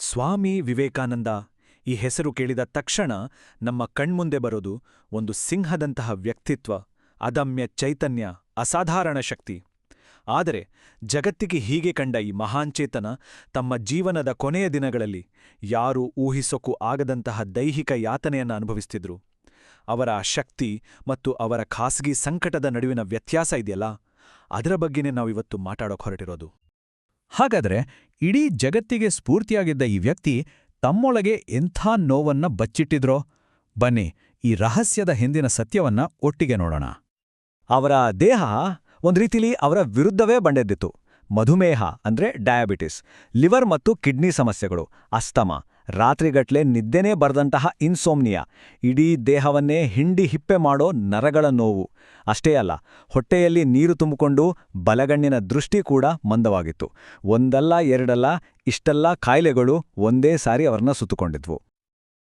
ಸ್ವಾಮಿ ವಿವೇಕಾನಂದ ಈ ಹೆಸರು ಕೇಳಿದ ತಕ್ಷಣ ನಮ್ಮ ಕಣ್ಮುಂದೆ ಬರೋದು ಒಂದು ಸಿಂಹದಂತಹ ವ್ಯಕ್ತಿತ್ವ, ಅದಮ್ಯ ಚೈತನ್ಯ, ಅಸಾಧಾರಣ ಶಕ್ತಿ. ಆದರೆ ಜಗತ್ತಿಗೆ ಹೀಗೆ ಕಂಡ ಈ ಮಹಾಂಚೇತನ ತಮ್ಮ ಜೀವನದ ಕೊನೆಯ ದಿನಗಳಲ್ಲಿ ಯಾರೂ ಊಹಿಸೋಕ್ಕೂ ಆಗದಂತಹ ದೈಹಿಕ ಯಾತನೆಯನ್ನು ಅನುಭವಿಸ್ತಿದ್ರು. ಅವರ ಶಕ್ತಿ ಮತ್ತು ಅವರ ಖಾಸಗಿ ಸಂಕಟದ ನಡುವಿನ ವ್ಯತ್ಯಾಸ ಇದೆಯಲ್ಲ, ಅದರ ಬಗ್ಗೆನೇ ನಾವಿವತ್ತು ಮಾತಾಡೋಕೆ ಹೊರಟಿರೋದು. ಹಾಗಾದರೆ ಇಡೀ ಜಗತ್ತಿಗೆ ಸ್ಫೂರ್ತಿಯಾಗಿದ್ದ ಈ ವ್ಯಕ್ತಿ ತಮ್ಮೊಳಗೆ ಎಂಥ ನೋವನ್ನ ಬಚ್ಚಿಟ್ಟಿದ್ರೋ? ಬನ್ನಿ, ಈ ರಹಸ್ಯದ ಹಿಂದಿನ ಸತ್ಯವನ್ನ ಒಟ್ಟಿಗೆ ನೋಡೋಣ. ಅವರ ದೇಹ ಒಂದು ರೀತಿಲಿ ಅವರ ವಿರುದ್ಧವೇ ಬಂಡೆದ್ದಿತ್ತು. ಮಧುಮೇಹ ಅಂದ್ರೆ ಡಯಾಬಿಟಿಸ್, ಲಿವರ್ ಮತ್ತು ಕಿಡ್ನಿ ಸಮಸ್ಯೆಗಳು, ಅಸ್ತಮ, ರಾತ್ರಿಗಟ್ಲೆ ನಿದ್ದೆನೇ ಬರದಂತಹ ಇನ್ಸೋಮ್ನಿಯಾ, ಇಡೀ ದೇಹವನ್ನೇ ಹಿಂಡಿ ಹಿಪ್ಪೆ ಮಾಡೋ ನರಗಳ ನೋವು. ಅಷ್ಟೇ ಅಲ್ಲ, ಹೊಟ್ಟೆಯಲ್ಲಿ ನೀರು ತುಂಬಿಕೊಂಡು ಬಲಗಣ್ಣಿನ ದೃಷ್ಟಿ ಕೂಡ ಮಂದವಾಗಿತ್ತು. ಒಂದಲ್ಲ ಎರಡಲ್ಲ, ಇಷ್ಟೆಲ್ಲ ಕಾಯಿಲೆಗಳು ಒಂದೇ ಸಾರಿ ಅವರನ್ನ ಸುತ್ತುಕೊಂಡಿದ್ವು.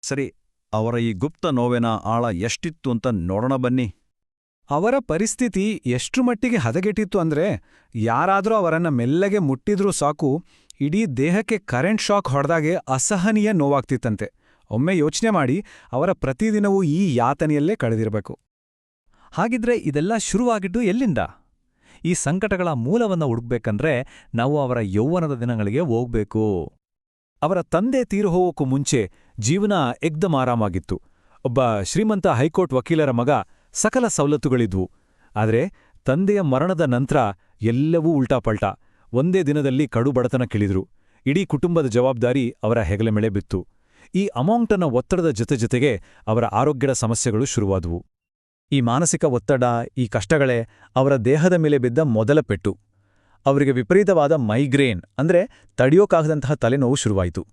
ಸರಿ, ಅವರ ಈ ಗುಪ್ತ ನೋವಿನ ಆಳ ಎಷ್ಟಿತ್ತು ಅಂತ ನೋಡೋಣ ಬನ್ನಿ. ಅವರ ಪರಿಸ್ಥಿತಿ ಎಷ್ಟ್ರ ಮಟ್ಟಿಗೆ ಹದಗೆಟ್ಟಿತ್ತು ಅಂದ್ರೆ, ಯಾರಾದ್ರೂ ಅವರನ್ನ ಮೆಲ್ಲಗೆ ಮುಟ್ಟಿದ್ರೂ ಸಾಕು, ಇಡೀ ದೇಹಕ್ಕೆ ಕರೆಂಟ್ ಶಾಕ್ ಹೊಡೆದಾಗೆ ಅಸಹನೀಯ ನೋವಾಗ್ತಿತ್ತಂತೆ. ಒಮ್ಮೆ ಯೋಚನೆ ಮಾಡಿ, ಅವರ ಪ್ರತಿದಿನವೂ ಈ ಯಾತನೆಯಲ್ಲೇ ಕಳೆದಿರಬೇಕು. ಹಾಗಿದ್ರೆ ಇದೆಲ್ಲ ಶುರುವಾಗಿದ್ದು ಎಲ್ಲಿಂದ? ಈ ಸಂಕಟಗಳ ಮೂಲವನ್ನು ಹುಡುಕ್ಬೇಕಂದ್ರೆ ನಾವು ಅವರ ಯೌವನದ ದಿನಗಳಿಗೆ ಹೋಗ್ಬೇಕು. ಅವರ ತಂದೆ ತೀರು ಹೋಗೋಕ್ಕೂ ಮುಂಚೆ ಜೀವನ ಎಕ್ದಮ್ ಆರಾಮಾಗಿತ್ತು. ಒಬ್ಬ ಶ್ರೀಮಂತ ಹೈಕೋರ್ಟ್ ವಕೀಲರ ಮಗ, ಸಕಲ ಸವಲತ್ತುಗಳಿದ್ವು. ಆದರೆ ತಂದೆಯ ಮರಣದ ನಂತರ ಎಲ್ಲವೂ ಉಲ್ಟಾಪಲ್ಟಾ. ಒಂದೇ ದಿನದಲ್ಲಿ ಕಡು ಬಡತನ ಕಿಳಿದ್ರು. ಇಡೀ ಕುಟುಂಬದ ಜವಾಬ್ದಾರಿ ಅವರ ಹೆಗಲ ಮೇಲೆ ಬಿತ್ತು. ಈ ಅಮೌಂಟನ ಒತ್ತಡದ ಜೊತೆಗೆ ಅವರ ಆರೋಗ್ಯದ ಸಮಸ್ಯೆಗಳು ಶುರುವಾದವು. ಈ ಮಾನಸಿಕ ಒತ್ತಡ, ಈ ಕಷ್ಟಗಳೇ ಅವರ ದೇಹದ ಮೇಲೆ ಬಿದ್ದ ಮೊದಲ ಪೆಟ್ಟು. ಅವರಿಗೆ ವಿಪರೀತವಾದ ಮೈಗ್ರೇನ್ ಅಂದ್ರೆ ತಡೆಯೋಕಾಗದಂತಹ ತಲೆನೋವು ಶುರುವಾಯಿತು.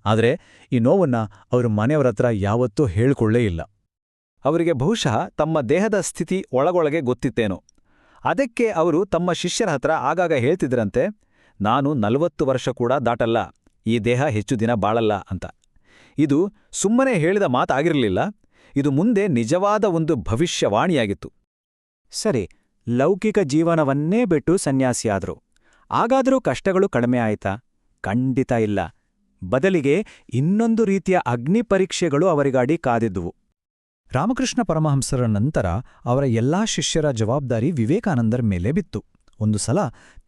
ಆದರೆ ಈ ನೋವನ್ನ ಅವರು ಮನೆಯವರತ್ರ ಯಾವತ್ತೂ ಹೇಳ್ಕೊಳ್ಳೇ ಇಲ್ಲ. ಅವರಿಗೆ ಬಹುಶಃ ತಮ್ಮ ದೇಹದ ಸ್ಥಿತಿ ಒಳಗೊಳಗೆ ಗೊತ್ತಿತ್ತೇನೋ. ಅದಕ್ಕೆ ಅವರು ತಮ್ಮ ಶಿಷ್ಯರ ಹತ್ರ ಆಗಾಗ ಹೇಳ್ತಿದ್ರಂತೆ, ನಾನು 40 ವರ್ಷ ಕೂಡ ದಾಟಲ್ಲ, ಈ ದೇಹ ಹೆಚ್ಚು ದಿನ ಬಾಳಲ್ಲ ಅಂತ. ಇದು ಸುಮ್ಮನೆ ಹೇಳಿದ ಮಾತಾಗಿರಲಿಲ್ಲ, ಇದು ಮುಂದೆ ನಿಜವಾದ ಒಂದು ಭವಿಷ್ಯವಾಣಿಯಾಗಿತ್ತು. ಸರಿ, ಲೌಕಿಕ ಜೀವನವನ್ನೇ ಬಿಟ್ಟು ಸನ್ಯಾಸಿಯಾದ್ರು. ಆಗಾದರೂ ಕಷ್ಟಗಳು ಕಡಿಮೆ ಆಯ್ತಾ? ಖಂಡಿತ ಇಲ್ಲ. ಬದಲಿಗೆ ಇನ್ನೊಂದು ರೀತಿಯ ಅಗ್ನಿ ಪರೀಕ್ಷೆಗಳು ಅವರಿಗಾಡಿ ಕಾದಿದ್ದುವು. ರಾಮಕೃಷ್ಣ ಪರಮಹಂಸರ ನಂತರ ಅವರ ಎಲ್ಲಾ ಶಿಷ್ಯರ ಜವಾಬ್ದಾರಿ ವಿವೇಕಾನಂದರ ಮೇಲೆ ಬಿತ್ತು. ಒಂದು ಸಲ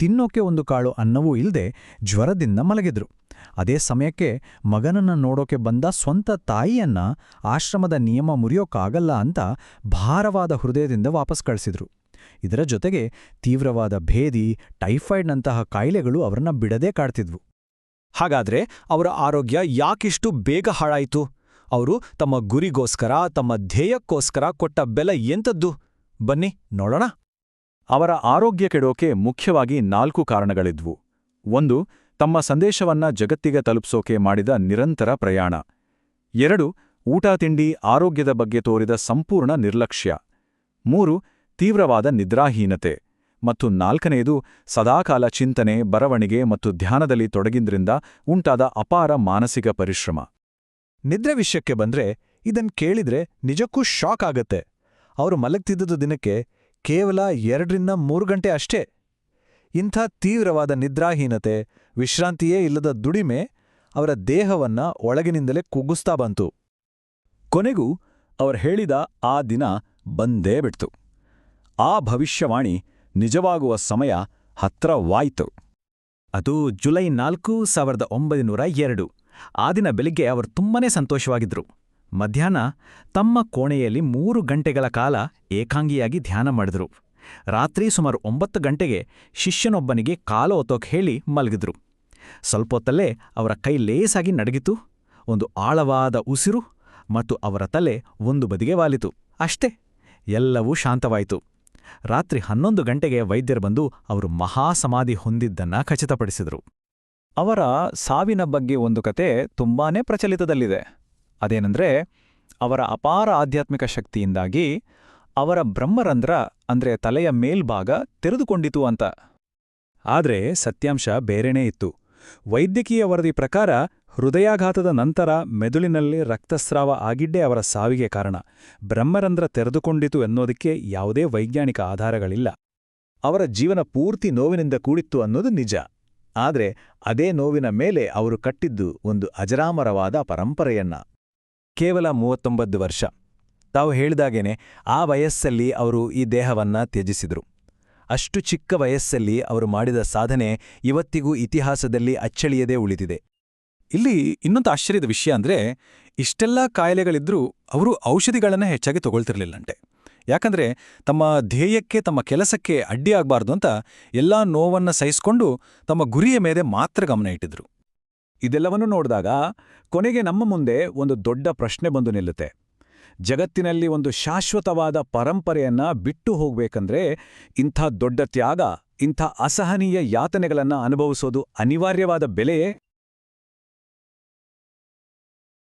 ತಿನ್ನೋಕೆ ಒಂದು ಕಾಳು ಅನ್ನವೂ ಇಲ್ಲದೆ ಜ್ವರದಿಂದ ಮಲಗಿದ್ರು. ಅದೇ ಸಮಯಕ್ಕೆ ಮಗನನ್ನ ನೋಡೋಕೆ ಬಂದ ಸ್ವಂತ ತಾಯಿಯನ್ನ ಆಶ್ರಮದ ನಿಯಮ ಮುರಿಯೋಕ್ಕಾಗಲ್ಲ ಅಂತ ಭಾರವಾದ ಹೃದಯದಿಂದ ವಾಪಸ್ ಕಳಿಸಿದ್ರು. ಇದರ ಜೊತೆಗೆ ತೀವ್ರವಾದ ಭೇದಿ, ಟೈಫಾಯ್ಡ್ನಂತಹ ಕಾಯಿಲೆಗಳು ಅವರನ್ನ ಬಿಡದೇ ಕಾಡ್ತಿದ್ವು. ಹಾಗಾದ್ರೆ ಅವರ ಆರೋಗ್ಯ ಯಾಕಿಷ್ಟು ಬೇಗ ಹಾಳಾಯಿತು? ಅವರು ತಮ್ಮ ಗುರಿಗೋಸ್ಕರ, ತಮ್ಮ ಧ್ಯೇಯಕ್ಕೋಸ್ಕರ ಕೊಟ್ಟ ಬೆಲೆ ಎಂಥದ್ದು? ಬನ್ನಿ ನೋಡೋಣ. ಅವರ ಆರೋಗ್ಯ ಕೆಡೋಕೆ ಮುಖ್ಯವಾಗಿ 4 ಕಾರಣಗಳಿದ್ವು. 1. ತಮ್ಮ ಸಂದೇಶವನ್ನ ಜಗತ್ತಿಗೆ ತಲುಪಿಸೋಕೆ ಮಾಡಿದ ನಿರಂತರ ಪ್ರಯಾಣ. 2. ಊಟ ತಿಂಡಿ, ಆರೋಗ್ಯದ ಬಗ್ಗೆ ತೋರಿದ ಸಂಪೂರ್ಣ ನಿರ್ಲಕ್ಷ್ಯ. 3. ತೀವ್ರವಾದ ನಿದ್ರಾಹೀನತೆ. ಮತ್ತು 4ನೇದು ಸದಾಕಾಲ ಚಿಂತನೆ, ಬರವಣಿಗೆ ಮತ್ತು ಧ್ಯಾನದಲ್ಲಿ ತೊಡಗಿದ್ರಿಂದ ಉಂಟಾದ ಅಪಾರ ಮಾನಸಿಕ ಪರಿಶ್ರಮ. ನಿದ್ರೆ ವಿಷಯಕ್ಕೆ ಬಂದ್ರೆ, ಇದನ್ ಕೇಳಿದ್ರೆ ನಿಜಕ್ಕೂ ಶಾಕ್ ಆಗತ್ತೆ. ಅವರು ಮಲಗ್ತಿದ್ದುದು ದಿನಕ್ಕೆ ಕೇವಲ 2-3 ಗಂಟೆ ಅಷ್ಟೇ. ಇಂಥ ತೀವ್ರವಾದ ನಿದ್ರಾಹೀನತೆ, ವಿಶ್ರಾಂತಿಯೇ ಇಲ್ಲದ ದುಡಿಮೆ ಅವರ ದೇಹವನ್ನ ಒಳಗಿನಿಂದಲೇ ಕುಗ್ಗಿಸ್ತಾ ಬಂತು. ಕೊನೆಗೂ ಅವರು ಹೇಳಿದ ಆ ದಿನ ಬಂದೇ ಬಿಡ್ತು. ಆ ಭವಿಷ್ಯವಾಣಿ ನಿಜವಾಗುವ ಸಮಯ ಹತ್ರವಾಯ್ತು. ಅದು ಜುಲೈ 4, 1902. ಆ ದಿನ ಬೆಳಿಗ್ಗೆ ಅವರು ತುಂಬಾನೇ ಸಂತೋಷವಾಗಿದ್ರು. ಮಧ್ಯಾಹ್ನ ತಮ್ಮ ಕೋಣೆಯಲ್ಲಿ 3 ಗಂಟೆಗಳ ಕಾಲ ಏಕಾಂಗಿಯಾಗಿ ಧ್ಯಾನ ಮಾಡಿದ್ರು. ರಾತ್ರಿ ಸುಮಾರು 9 ಗಂಟೆಗೆ ಶಿಷ್ಯನೊಬ್ಬನಿಗೆ ಕಾಲು ಒತ್ತೋಕೆ ಹೇಳಿ ಮಲಗಿದ್ರು. ಸ್ವಲ್ಪೊತ್ತಲ್ಲೇ ಅವರ ಕೈ ಲೇಸಾಗಿ ನಡಗಿತು. ಒಂದು ಆಳವಾದ ಉಸಿರು ಮತ್ತು ಅವರ ತಲೆ ಒಂದು ಬದಿಗೆ ವಾಲಿತು. ಅಷ್ಟೇ, ಎಲ್ಲವೂ ಶಾಂತವಾಯಿತು. ರಾತ್ರಿ 11 ಗಂಟೆಗೆ ವೈದ್ಯರು ಬಂದು ಅವರು ಮಹಾಸಮಾಧಿ ಹೊಂದಿದ್ದನ್ನ ಖಚಿತಪಡಿಸಿದರು. ಅವರ ಸಾವಿನ ಬಗ್ಗೆ ಒಂದು ಕತೆ ತುಂಬಾನೇ ಪ್ರಚಲಿತದಲ್ಲಿದೆ. ಅದೇನೆಂದ್ರೆ, ಅವರ ಅಪಾರ ಆಧ್ಯಾತ್ಮಿಕ ಶಕ್ತಿಯಿಂದಾಗಿ ಅವರ ಬ್ರಹ್ಮರಂಧ್ರ ಅಂದ್ರೆ ತಲೆಯ ಮೇಲ್ಭಾಗ ತೆರೆದುಕೊಂಡಿತು ಅಂತ. ಆದ್ರೆ ಸತ್ಯಾಂಶ ಬೇರೆನೇ ಇತ್ತು. ವೈದ್ಯಕೀಯ ವರದಿ ಪ್ರಕಾರ ಹೃದಯಾಘಾತದ ನಂತರ ಮೆದುಳಿನಲ್ಲಿ ರಕ್ತಸ್ರಾವ ಆಗಿದ್ದೇ ಅವರ ಸಾವಿಗೆ ಕಾರಣ. ಬ್ರಹ್ಮರಂಧ್ರ ತೆರೆದುಕೊಂಡಿತು ಎನ್ನೋದಕ್ಕೆ ಯಾವುದೇ ವೈಜ್ಞಾನಿಕ ಆಧಾರಗಳಿಲ್ಲ. ಅವರ ಜೀವನ ಪೂರ್ತಿ ನೋವಿನಿಂದ ಕೂಡಿತ್ತು ಅನ್ನೋದು ನಿಜ. ಆದ್ರೆ ಅದೇ ನೋವಿನ ಮೇಲೆ ಅವರು ಕಟ್ಟಿದ್ದು ಒಂದು ಅಜರಾಮರವಾದ ಪರಂಪರೆಯನ್ನ. ಕೇವಲ 39 ವರ್ಷ. ತಾವು ಹೇಳಿದಾಗೇನೆ ಆ ವಯಸ್ಸಲ್ಲಿ ಅವರು ಈ ದೇಹವನ್ನ ತ್ಯಜಿಸಿದ್ರು. ಅಷ್ಟು ಚಿಕ್ಕ ವಯಸ್ಸಲ್ಲಿ ಅವರು ಮಾಡಿದ ಸಾಧನೆ ಇವತ್ತಿಗೂ ಇತಿಹಾಸದಲ್ಲಿ ಅಚ್ಚಳಿಯದೇ ಉಳಿದಿದೆ. ಇಲ್ಲಿ ಇನ್ನೊಂದು ಆಶ್ಚರ್ಯದ ವಿಷಯ ಅಂದ್ರೆ, ಇಷ್ಟೆಲ್ಲ ಕಾಯಿಲೆಗಳಿದ್ರೂ ಅವರು ಔಷಧಿಗಳನ್ನೇ ಹೆಚ್ಚಾಗಿ ತಗೊಳ್ತಿರ್ಲಿಲ್ಲಂತೆ. ಯಾಕಂದ್ರೆ ತಮ್ಮ ಧ್ಯೇಯಕ್ಕೆ, ತಮ್ಮ ಕೆಲಸಕ್ಕೆ ಅಡ್ಡಿಯಾಗಬಾರ್ದು ಅಂತ ಎಲ್ಲಾ ನೋವನ್ನ ಸಹಿಸ್ಕೊಂಡು ತಮ್ಮ ಗುರಿಯ ಮೇಲೆ ಮಾತ್ರ ಗಮನ ಇಟ್ಟಿದ್ರು. ಇದೆಲ್ಲವನ್ನೂ ನೋಡಿದಾಗ ಕೊನೆಗೆ ನಮ್ಮ ಮುಂದೆ ಒಂದು ದೊಡ್ಡ ಪ್ರಶ್ನೆ ಬಂದು ನಿಲ್ಲುತ್ತೆ. ಜಗತ್ತಿನಲ್ಲಿ ಒಂದು ಶಾಶ್ವತವಾದ ಪರಂಪರೆಯನ್ನ ಬಿಟ್ಟು ಹೋಗ್ಬೇಕಂದ್ರೆ ಇಂಥ ದೊಡ್ಡ ತ್ಯಾಗ, ಇಂಥ ಅಸಹನೀಯ ಯಾತನೆಗಳನ್ನ ಅನುಭವಿಸೋದು ಅನಿವಾರ್ಯವಾದ ಬೆಲೆಯೇ?